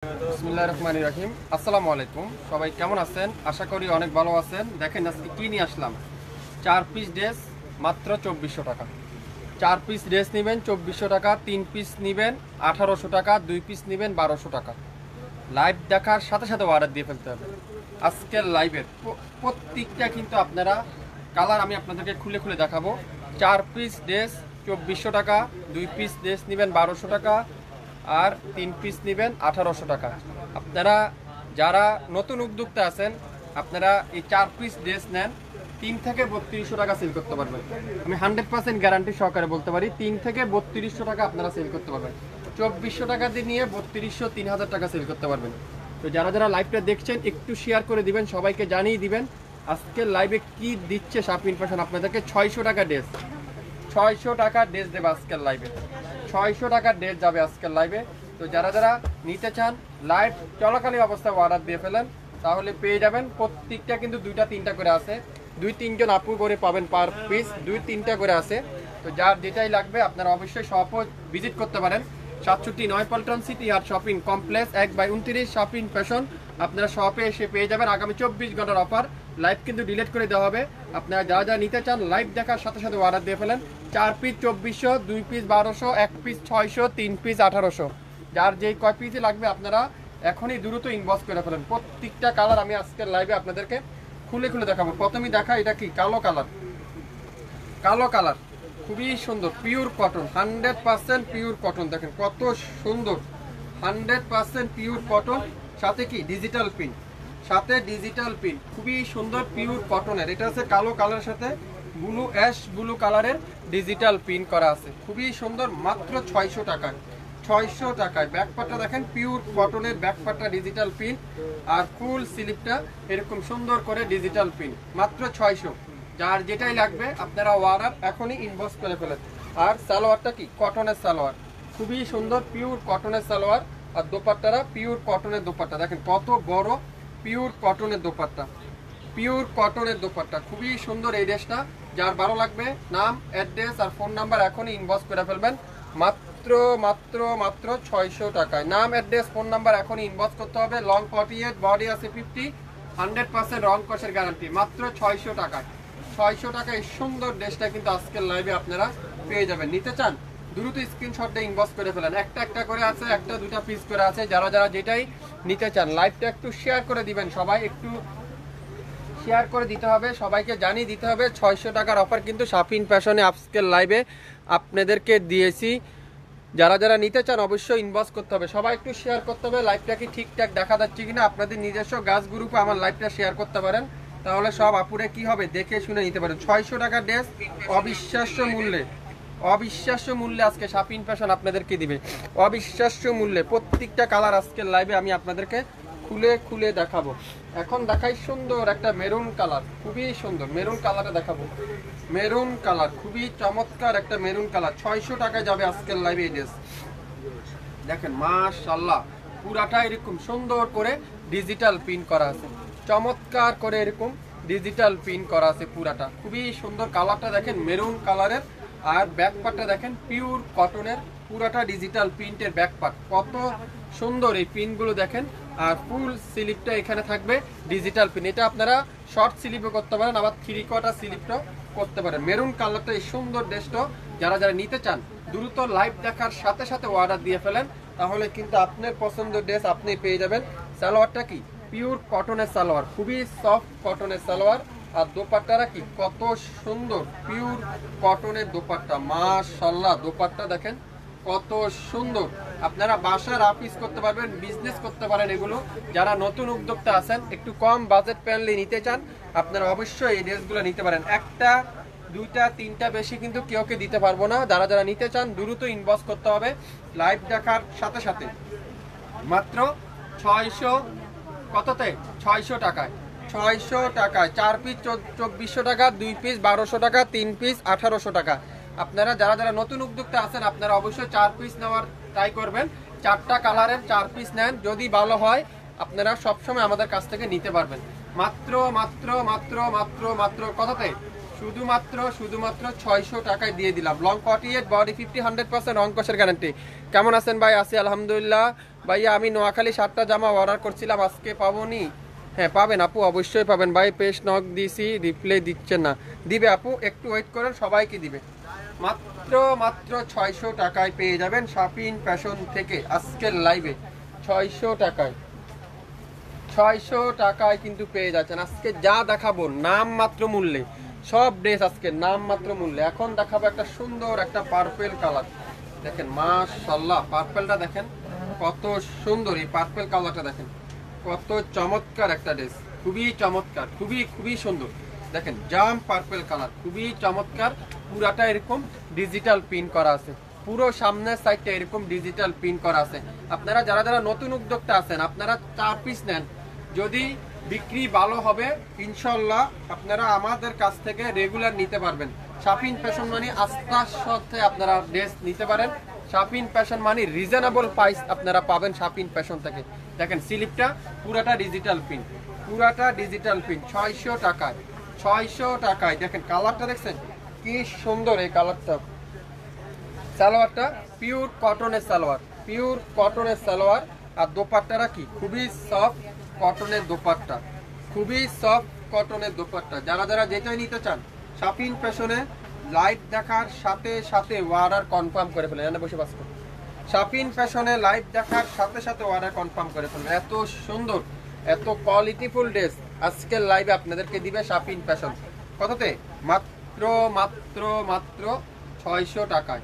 বিসমিল্লাহির রহমানির রহিম। আসসালামু আলাইকুম, সবাই কেমন আছেন? আশা করি অনেক ভালো আছেন। দেখেন আজকে কি নিয়ে আসলাম, 4 পিস ড্রেস মাত্র 2400 টাকা। 4 পিস ড্রেস নেবেন 2400 টাকা, 3 পিস নেবেন 1800 টাকা, 2 পিস নেবেন 1200 টাকা। লাইভ দেখার সাথে সাথে অর্ডার দিয়ে ফেলতে হবে। আজকের লাইভের প্রত্যেকটা কিন্তু আপনারা কালার আমি আপনাদেরকে খুলে খুলে দেখাবো। 4 পিস ড্রেস 2400 টাকা, 2 পিস ড্রেস নেবেন 1200 টাকা, আর 3 পিস নেবেন 1800 টাকা। আপনারা যারা নতুন উদ্যোক্তা আছেন, আপনারা এই 4 পিস ড্রেস নেন, 3 থেকে 3200 টাকা সেল করতে পারবেন। আমি 100% গ্যারান্টি সহকারে বলতে পারি 3 থেকে 3200 টাকা আপনারা সেল করতে পারবেন। 2400 টাকা দিয়ে নিয়ে 3200 3000 টাকা সেল করতে পারবেন। তো যারা যারা লাইভটা দেখছেন একটু শেয়ার করে দিবেন, সবাইকে জানিয়ে দিবেন আজকের লাইভে কি দিচ্ছে শাপিন ফ্যাশন আপনাদেরকে। 600 টাকা ড্রেস, 600 টাকা ড্রেস দেবে আজকের লাইভে, 600 টাকার ড্রেস যাবে আজকের লাইভে। তো যারা যারা নিতে চান লাইভ চলাকালীন অবস্থায় অর্ডার দিয়ে ফেলেন, তাহলে পেয়ে যাবেন। প্রত্যেকটা কিন্তু 2টা 3টা করে আছে, 2-3 জন আপু করে পাবেন পার পিস, 2-3টা করে আছে। তো যার যেটাই লাগবে আপনারা অবশ্যই শপও ভিজিট করতে পারেন। 67 9 পল্টন সিটি আর শপিং কমপ্লেক্স 1/29 শাপিন ফ্যাশন। আপনারা শপে এসে পেয়ে যাবেন। আগামী 24 ঘন্টার অফার, লাইভ কিন্তু ডিলিট করে দেওয়া হবে। আপনারা যারা যারা নিতে চান লাইভ দেখার সাথে সাথে অর্ডার দিয়ে ফেলেন। 4 পিস 2400, 2 পিস 1200, 1 পিস 600, 3 পিস 1800। যার যেই কয় পিসই লাগবে আপনারা এখনই দ্রুত ইনবক্স করে ফেলেন। প্রত্যেকটা কালার আমি আজকের লাইভে আপনাদেরকে খুলে খুলে দেখাবো। প্রথমেই দেখা, এটা কি কালো কালার, কালো কালার খুবই সুন্দর, পিওর কটন, 100% পিওর কটন। দেখেন কত সুন্দর, 100% পিওর কটন, সাথে কি ডিজিটাল পিন, সাথে ডিজিটাল পিন, খুবই সুন্দর পিওর কটনের। এটা হচ্ছে কালো কালারের সাথে ব্লু অ্যাশ ব্লু কালারের ডিজিটাল পিন করা আছে, খুবই সুন্দর। মাত্র 600 টাকায়, 600 টাকায়। ব্যাকপার্টটা দেখেন পিওর কটনের ব্যাকপার্টটা ডিজিটাল পিন, আর ফুল স্লিপটা এরকম সুন্দর করে ডিজিটাল পিন, মাত্র 600। যার যেটাই লাগবে আপনারা অর্ডার এখনই ইনবক্স করে ফেলেন। আর সালোয়ারটা কি কটনের সালোয়ার, খুবই সুন্দর পিওর কটনের সালোয়ার। আর দোপাট্টারা পিওর কটনের দোপাট্টা, দেখেন কত বড় পিওর কটনের দোপাট্টা, পিওর কটনের দোপাট্টা, খুবই সুন্দর এই ড্রেসটা। যার ভালো লাগবে নাম অ্যাড্রেস আর ফোন নাম্বার এখনই ইনবক্স করে ফেলবেন। মাত্র মাত্র মাত্র 600 টাকায়। নাম অ্যাড্রেস ফোন নাম্বার এখনই ইনবক্স করতে হবে। লং 48, বডি আছে 50, 100% রং কষের গ্যারান্টি। মাত্র 600 টাকায়, 600 টাকায় এই সুন্দর ড্রেসটা কিন্তু আজকের লাইভে আপনারা পেয়ে যাবেন। নিতে চান দ্রুত স্ক্রিনশট দিয়ে ইনবক্স করে ফেলেন। একটা একটা করে আছে, একটা দুটা পিস করে আছে। যারা যারা যেটাই নিতে চান লাইভটা একটু শেয়ার করে দিবেন, সবাই একটু শেয়ার করে দিতে হবে, সবাইকে জানিয়ে দিতে হবে 600 টাকার অফার কিন্তু শাপিন ফ্যাশনে আজকের লাইভে আপনাদেরকে দিয়েছি। যারা যারা নিতে চান অবশ্যই ইনবক্স করতে হবে, সবাই একটু শেয়ার করতে হবে। লাইভটা কি ঠিকঠাক দেখা যাচ্ছে কিনা, আপনাদের নিজস্ব গাছ গ্রুপে আমার লাইভটা শেয়ার করতে পারেন, তাহলে সব আপুরে কি হবে দেখে শুনে নিতে পারেন। 600 টাকার ড্রেস অবিশ্বাস্য মূল্যে, অবিশ্বাস্য মূল্যে আজকে শাপিন ফ্যাশন আপনাদেরকে দিবে, অবিশ্বাস্য মূল্যে। প্রত্যেকটা কালার আজকের লাইভে আমি আপনাদেরকে খুলে খুলে দেখাবো। এখন দেখাই সুন্দর একটা মেরুন কালার, খুবই সুন্দর মেরুন কালারে দেখাবো। মেরুন কালার খুবই চমৎকার একটা মেরুন কালার, 600 টাকায় যাবে আজকের লাইভে এই ড্রেস। দেখেন মাশাআল্লাহ, পুরাটা এরকম সুন্দর করে ডিজিটাল পিন করা আছে, চমৎকার করে এরকম ডিজিটাল পিন করা আছে পুরাটা, খুবই সুন্দর। কালারটা দেখেন মেরুন কালারের, আর ব্যাকপার্টটা দেখেন পিওর কটনের, পুরাটা ডিজিটাল প্রিন্টের ব্যাকপার্ট, কত সুন্দর এই পিনগুলো দেখেন। আর ফুল স্লিপটা এখানে থাকবে ডিজিটাল পিন। এটা আপনারা শর্ট স্লিপও করতে পারেন, আবার 3/4 স্লিপটাও করতে পারেন। মেরুন কালারটা এই সুন্দর ড্রেসটা যারা যারা নিতে চান দ্রুত লাইভ দেখার সাথে সাথে অর্ডার দিয়ে ফেলেন, তাহলে কিন্তু আপনার পছন্দের ড্রেস আপনি পেয়ে যাবেন। সালোয়ারটা কি পিওর কটনের সালোয়ার, খুবই সফট কটনের সালোয়ার। আর দোপাট্টারা কি কত সুন্দর পিওর কটনের দোপাট্টা, মাশাআল্লাহ। দোপাট্টা দেখেন কত সুন্দর, আপনারা বাসার অফিস করতে পারবেন, বিজনেস করতে পারেন। এগুলো যারা নতুন উদ্যোক্তা আছেন, একটু কম বাজেট প্যানলি নিতে চান, আপনারা অবশ্যই এই ড্রেসগুলো নিতে পারেন। একটা দুইটা তিনটা বেশি কিন্তু কেউকে দিতে পারবো না। যারা যারা নিতে চান দ্রুত ইনবক্স করতে হবে লাইভ দেখার সাথে সাথে। মাত্র 600 কততে, 600 টাকায়, 600 টাকায়। 4 পিস 2400 টাকা, 2 পিস 1200 টাকা, 3 পিস 1800 টাকা। আপনারা যারা যারা নতুন উদ্যোক্তা আছেন আপনারা অবশ্যই 4 পিস নেওয়ার ট্রাই করবেন। 4টা কালারের 4 পিস নেন, যদি ভালো হয় আপনারা সবসময় আমাদের কাছ থেকে নিতে পারবেন। মাত্র মাত্র মাত্র মাত্র মাত্র কততে, শুধুমাত্র শুধুমাত্র 600 টাকায় দিয়ে দিলাম। লং 48, বডি 50, 100% রং কষের গ্যারান্টি। কেমন আছেন ভাই? আছি আলহামদুলিল্লাহ। ভাইয়া আমি নোয়াখালী 7টা জামা অর্ডার করছিলাম, আজকে পাবোনি? হ্যাঁ পাবেন আপু, অবশ্যই পাবেন ভাই। পেজ নক দিছি, রিপ্লাই দিচ্ছেন না। দিবে আপু, একটু ওয়েট করেন, সবাইকে দিবে। মাত্র মাত্র 600 টাকায় পেয়ে যাবেন শাপিন ফ্যাশন থেকে আজকের লাইভে। 600 টাকায়, 600 টাকায় কিন্তু পেয়ে যাচ্ছেন। আজকে যা দেখাবো নাম মাত্র মূল্যে, সব ড্রেস আজকে নাম মাত্র মূল্যে। এখন দেখাবো একটা সুন্দর একটা পার্পেল কালার, দেখেন মাশাআল্লাহ, পার্পেলটা দেখেন কত সুন্দর। এই পার্পেল কালারটা দেখেন কত চমৎকার একটা ড্রেস, খুবই চমৎকার, খুবই খুবই সুন্দর। দেখেন জাম পার্পেল কালার, খুবই চমৎকার। পুরাটা এরকম ডিজিটাল প্রিন্ট করা আছে, পুরো সামনের সাইডটা এরকম ডিজিটাল প্রিন্ট করা আছে। আপনারা যারা যারা নতুন উদ্যোক্তা আছেন, আপনারা 4 পিস নেন, যদি বিক্রি ভালো হবে ইনশাল্লাহ আপনারা আমাদের কাছ থেকে রেগুলার নিতে পারবেন। শাপিন ফ্যাশন মানে আস্থার সাথে আপনারা ড্রেস নিতে পারেন। শাপিন ফ্যাশন মানে রিজনেবল প্রাইস আপনারা পাবেন শাপিন ফ্যাশন থেকে। দেখেন স্লিপটা পুরাটা ডিজিটাল প্রিন্ট, পুরাটা ডিজিটাল প্রিন্ট, 600 টাকায়, 600 টাকায়। দেখেন কালারটা দেখছেন কি সুন্দর, এই কালারটা। সালোয়ারটা পিওর কটনের সালোয়ার, পিওর কটনের সালোয়ার। আর দোপাট্টাটা কি খুবই সফট কটনের দোপাট্টা, খুবই সফট কটনের দোপাট্টা। যারা যারা যেটাই নিতে চান শাপিন ফ্যাশনে লাইভ দেখার সাথে সাথে অর্ডার কনফার্ম করে ফেলেন। এখানে বসে বাস করুন। শাপিন ফ্যাশনে লাইভ দেখার সাথে সাথে অর্ডার কনফার্ম করে ফেলেন। এত সুন্দর, এত কোয়ালিটিফুল ড্রেস আজকের লাইভে আপনাদেরকে দিবে শাপিন ফ্যাশন। কততে? মাত্র মাত্র মাত্র 600 টাকায়,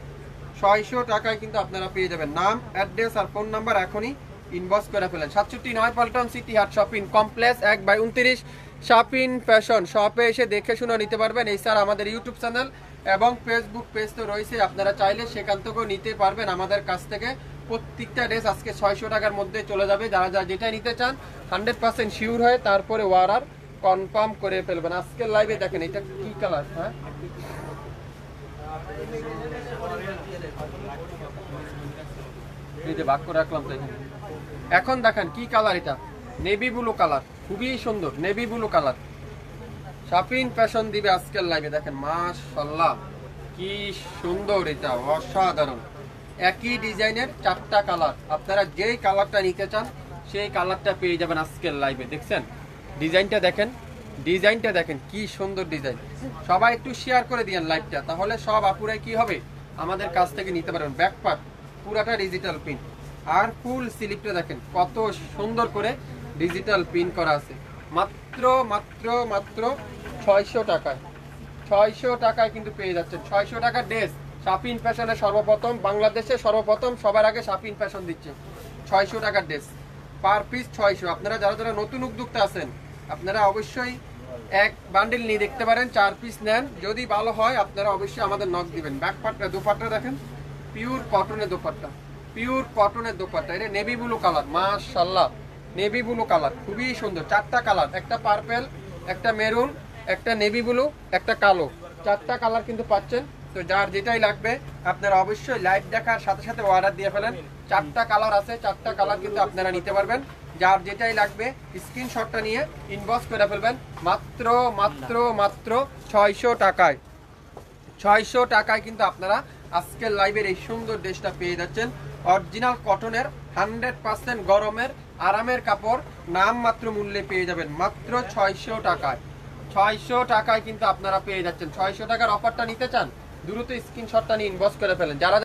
600 টাকায় কিন্তু আপনারা পেয়ে যাবেন। নাম, অ্যাড্রেস আর ফোন নাম্বার এখনই ইনবক্স করে ফেলেন। 67 পল্টন সিটি হাট শপিং কমপ্লেক্স 1/29 শাপিন ফ্যাশন। শপে এসে দেখে শুনে নিতে পারবেন। এই স্যার আমাদের ইউটিউব চ্যানেল এবং ফেসবুক পেজ তো রয়েছে, আপনারা চাইলে সেখান থেকেও নিতে পারবেন আমাদের কাছ থেকে। প্রত্যেকটা ড্রেস আজকে 600 টাকার মধ্যে চলে যাবে। যারা যারা যেটা নিতে চান 100% শিওর হয়ে তারপরে অর্ডার কনফার্ম করে ফেলবেন। আজকের লাইভে দেখেন এটা কি কালার, হ্যাঁ এই যে ভাগ করে রাখলাম তো এখানে। এখন দেখেন কি কালার, এটা নেভি ব্লু কালার, খুবই সুন্দর নেভি ব্লু কালার। শাপিন ফ্যাশন দিবে আজকের লাইভে। দেখেন মাশাআল্লাহ কি সুন্দর, এটা অসাধারণ। একই ডিজাইনের 4টা কালার, আপনারা যেই কালারটা নিতে চান সেই কালারটা পেয়ে যাবেন আজকের লাইভে। দেখছেন ডিজাইনটা, দেখেন ডিজাইনটা দেখেন কি সুন্দর ডিজাইন। সবাই একটু শেয়ার করে দিয়েন লাইভটা, তাহলে সব আপুরাই কি হবে আমাদের কাছ থেকে নিতে পারবেন। ব্যাক পার্ট পুরাটা ডিজিটাল প্রিন্ট, আর ফুল স্লিপটা দেখেন কত সুন্দর করে ডিজিটাল প্রিন্ট করা আছে। মাত্র মাত্র মাত্র 600 টাকায়, 600 টাকায় কিন্তু পেয়ে যাচ্ছেন। 600 টাকার ড্রেস শাপিন ফ্যাশনে সর্বপ্রথম, বাংলাদেশে সর্বপ্রথম সবার আগে শাপিন ফ্যাশন দিচ্ছে 600 টাকার ড্রেস, পার পিস 600। আপনারা যারা যারা নতুন উদ্যোক্তা আছেন আপনারা অবশ্যই এক বান্ডিল নিয়ে দেখতে পারেন, 4 পিস নেন, যদি ভালো হয় আপনারা অবশ্যই আমাদের নক দিবেন। ব্যাক পার্টটা দোপাট্টা দেখেন পিওর কটনের দোপাট্টা, পিওর কটনের দোপাট্টা। এটা নেভি ব্লু কালার, মাশাআল্লাহ নেভি ব্লু কালার, খুবই সুন্দর। 4টা কালার, একটা পার্পেল, একটা মেরুন, একটা নেভি ব্লু, একটা কালো, 4টা কালার কিন্তু পাচ্ছেন। তো যার যেটাই লাগবে আপনারা অবশ্যই লাইভ দেখার সাথে সাথে অর্ডার দিয়ে ফেলেন। 4টা কালার আছে, 4টা কালার কিন্তু আপনারা নিতে পারবেন। যার যেটাই লাগবে স্ক্রিনশটটা নিয়ে ইনবক্স করে ফেলবেন। মাত্র মাত্র মাত্র 600 টাকায়, 600 টাকায় কিন্তু আপনারা আজকের লাইভের এই সুন্দর ড্রেসটা পেয়ে যাচ্ছেন। অরিজিনাল কটনের 100% গরমের আরামের কাপড়, নাম মাত্র মূল্যে পেয়ে যাবেন মাত্র 600 টাকায়। 600 টাকায় কিন্তু আপনারা পেয়ে যাচ্ছেন। 600 টাকার অফারটা নিতে চান দ্রুত স্ক্রিনশটটা নিয়ে ইনবক্স করে ফেলেন। যারা